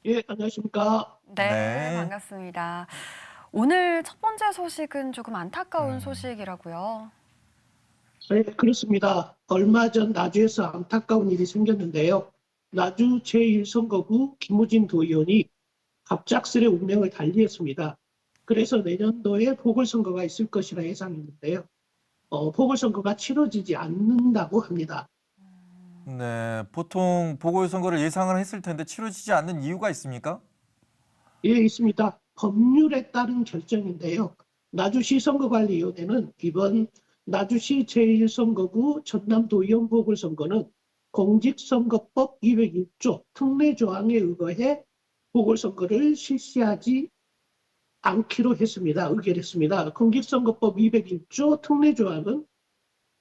예, 안녕하십니까. 네, 네. 반갑습니다. 오늘 첫 번째 소식은 조금 안타까운 음. 소식이라고요. 네, 그렇습니다. 얼마 전 나주에서 안타까운 일이 생겼는데요. 나주 제1선거구 김우진 도의원이 갑작스레 운명을 달리했습니다. 그래서 내년도에 보궐선거가 있을 것이라 예상했는데요. 보궐선거가 치러지지 않는다고 합니다. 네. 보통 보궐선거를 예상을 했을 텐데 치러지지 않는 이유가 있습니까? 예, 있습니다. 법률에 따른 결정인데요. 나주시 선거관리위원회는 이번 나주시 제1선거구 전남도의원 보궐선거는 공직선거법 201조 특례조항에 의거해 보궐선거를 실시하지 않기로 했습니다. 의결했습니다. 공직선거법 201조 특례조항은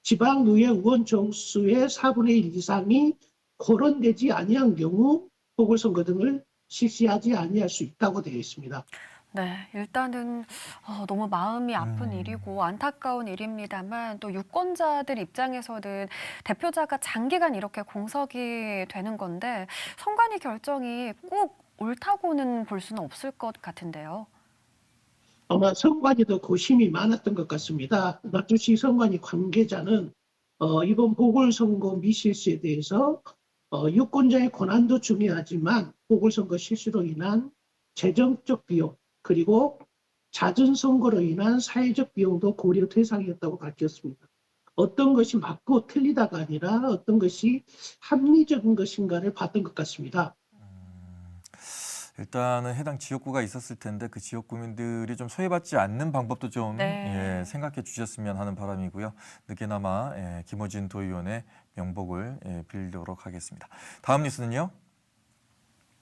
지방의회 의원 정수의 4분의 1 이상이 거론되지 아니한 경우 보궐선거 등을 실시하지 아니할 수 있다고 되어 있습니다. 네, 일단은 너무 마음이 아픈 음. 일이고 안타까운 일입니다만 또 유권자들 입장에서는 대표자가 장기간 이렇게 공석이 되는 건데 선관위 결정이 꼭 옳다고는 볼 수는 없을 것 같은데요. 아마 선관위 더 고심이 많았던 것 같습니다. 나주시 선관위 관계자는 이번 보궐선거 미실시에 대해서 유권자의 권한도 중요하지만 보궐선거 실시로 인한 재정적 비용 그리고 잦은 선거로 인한 사회적 비용도 고려 대상이었다고 밝혔습니다. 어떤 것이 맞고 틀리다가 아니라 어떤 것이 합리적인 것인가를 봤던 것 같습니다. 일단은 해당 지역구가 있었을 텐데 그 지역 구민들이 좀 소외받지 않는 방법도 좀 네. 생각해 주셨으면 하는 바람이고요. 늦게나마 김어진 도의원의 명복을 빌도록 하겠습니다. 다음 뉴스는요?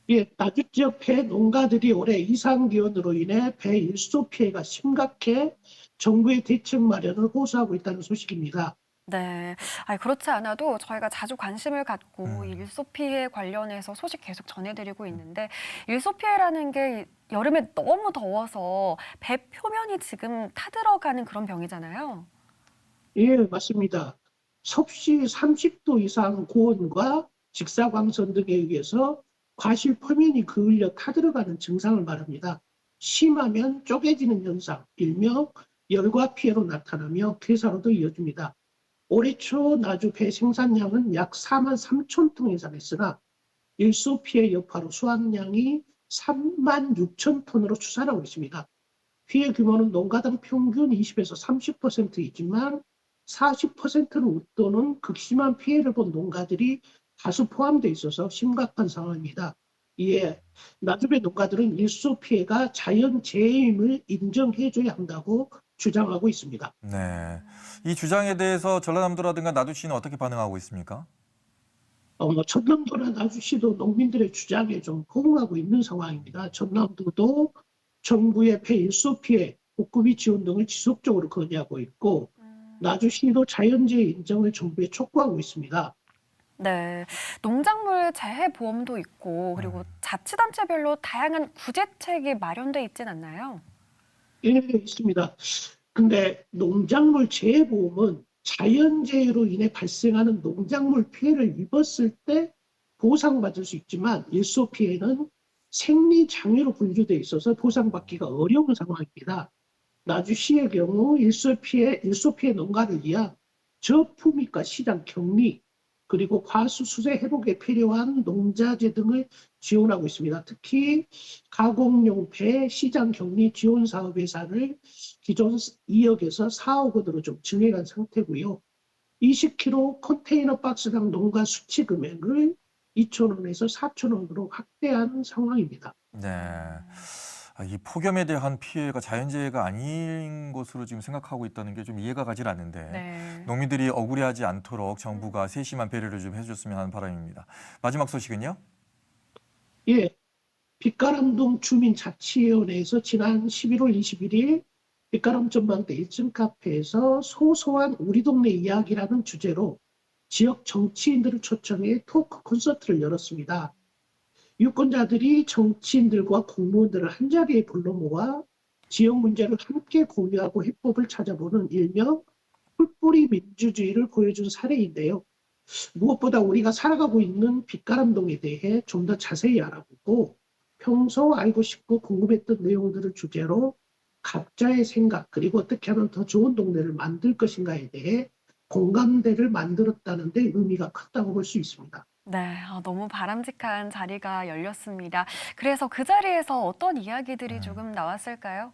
예, 나주 지역 폐 농가들이 올해 이상기온으로 인해 배 일소 피해가 심각해 정부의 대책 마련을 호소하고 있다는 소식입니다. 네. 아니, 그렇지 않아도 저희가 자주 관심을 갖고 이 음. 일소 피해 관련해서 소식 계속 전해드리고 있는데 일소 피해라는 게 여름에 너무 더워서 배 표면이 지금 타들어가는 그런 병이잖아요. 예, 맞습니다. 섭씨 30도 이상 고온과 직사광선 등에 의해서 과실 표면이 그을려 타들어가는 증상을 말합니다. 심하면 쪼개지는 현상, 일명 열과 피해로 나타나며 폐사로도 이어집니다. 올해 초 나주 배 생산량은 약 4만 3천 톤 예상했으나 일소 피해 여파로 수확량이 3만 6천 톤으로 추산하고 있습니다. 피해 규모는 농가당 평균 20에서 30%이지만 40%를 웃도는 극심한 피해를 본 농가들이 다수 포함되어 있어서 심각한 상황입니다. 이에 나주배 농가들은 일소 피해가 자연재해임을 인정해줘야 한다고 주장하고 있습니다. 네. 이 주장에 대해서 전라남도라든가 나주시는 어떻게 반응하고 있습니까? 전남도나 나주시도 농민들의 주장에 좀 호응하고 있는 상황입니다. 전남도도 정부의 폐일소 피해, 복구비 지원 등을 지속적으로 건의하고 있고 나주시도 자연재해 인정을 정부에 촉구하고 있습니다. 네. 농작물 재해 보험도 있고 그리고 음. 자치단체별로 다양한 구제책이 마련돼 있진 않나요? 예, 있습니다. 근데 농작물 재해보험은 자연재해로 인해 발생하는 농작물 피해를 입었을 때 보상받을 수 있지만 일소 피해는 생리장애로 분류돼 있어서 보상받기가 어려운 상황입니다. 나주시의 경우 일소 피해 농가를 위한 저품위가 시장 격리, 그리고 과수 수세 회복에 필요한 농자재 등을 지원하고 있습니다. 특히 가공용 배 시장 격리 지원 사업 예산을 기존 2억에서 4억 원으로 좀 증액한 상태고요. 20kg 컨테이너 박스당 농가 수치 금액을 2천 원에서 4천 원으로 확대한 상황입니다. 네. 이 폭염에 대한 피해가 자연재해가 아닌 것으로 지금 생각하고 있다는 게 좀 이해가 가질 않는데 네. 농민들이 억울해하지 않도록 정부가 세심한 배려를 좀 해줬으면 하는 바람입니다. 마지막 소식은요? 예, 빛가람동 주민자치위원회에서 지난 11월 21일 빛가람 전망대 1층 카페에서 소소한 우리 동네 이야기라는 주제로 지역 정치인들을 초청해 토크 콘서트를 열었습니다. 유권자들이 정치인들과 공무원들을 한자리에 불러 모아 지역 문제를 함께 공유하고 해법을 찾아보는 일명 풀뿌리 민주주의를 보여준 사례인데요. 무엇보다 우리가 살아가고 있는 빛가람동에 대해 좀 더 자세히 알아보고 평소 알고 싶고 궁금했던 내용들을 주제로 각자의 생각 그리고 어떻게 하면 더 좋은 동네를 만들 것인가에 대해 공감대를 만들었다는 데 의미가 컸다고 볼 수 있습니다. 네, 너무 바람직한 자리가 열렸습니다. 그래서 그 자리에서 어떤 이야기들이 조금 나왔을까요?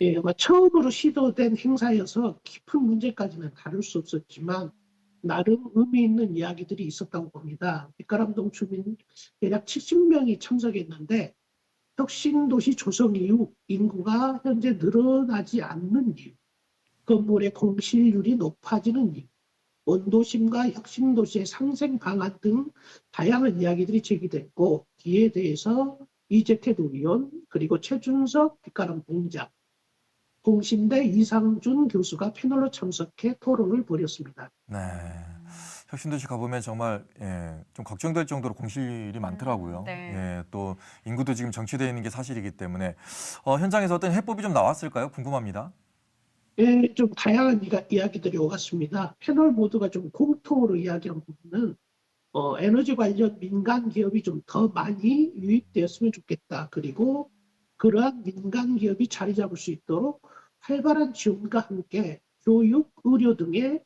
예, 처음으로 시도된 행사여서 깊은 문제까지는 다룰 수 없었지만 나름 의미 있는 이야기들이 있었다고 봅니다. 빛가람동 주민 대략 70명이 참석했는데 혁신도시 조성 이후 인구가 현재 늘어나지 않는 이유, 건물의 공실률이 높아지는 이유, 원도심과 혁신도시의 상생 방안 등 다양한 이야기들이 제기됐고 이에 대해서 이재태 도의원 그리고 최준석 빛가람 공장 공신대 이상준 교수가 패널로 참석해 토론을 벌였습니다. 네. 혁신도시 가보면 정말 좀 걱정될 정도로 공실이 많더라고요. 네. 또 인구도 지금 정체되어 있는 게 사실이기 때문에 현장에서 어떤 해법이 좀 나왔을까요? 궁금합니다. 예, 좀 다양한 이야기들이 오갔습니다. 패널 모두가 좀 공통으로 이야기한 부분은 에너지 관련 민간 기업이 좀 더 많이 유입되었으면 좋겠다. 그리고 그러한 민간 기업이 자리 잡을 수 있도록 활발한 지원과 함께 교육, 의료 등의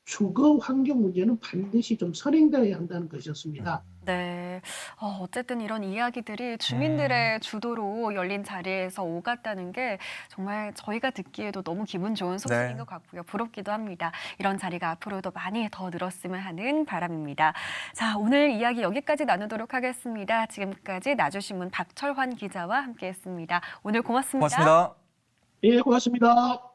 주거 환경 문제는 반드시 좀 선행되어야 한다는 것이었습니다. 네. 어쨌든 이런 이야기들이 주민들의 주도로 열린 자리에서 오갔다는 게 정말 저희가 듣기에도 너무 기분 좋은 소식인 네. 것 같고요. 부럽기도 합니다. 이런 자리가 앞으로도 많이 더 늘었으면 하는 바람입니다. 자, 오늘 이야기 여기까지 나누도록 하겠습니다. 지금까지 나주신문 박철환 기자와 함께했습니다. 오늘 고맙습니다. 고맙습니다. 예, 고맙습니다.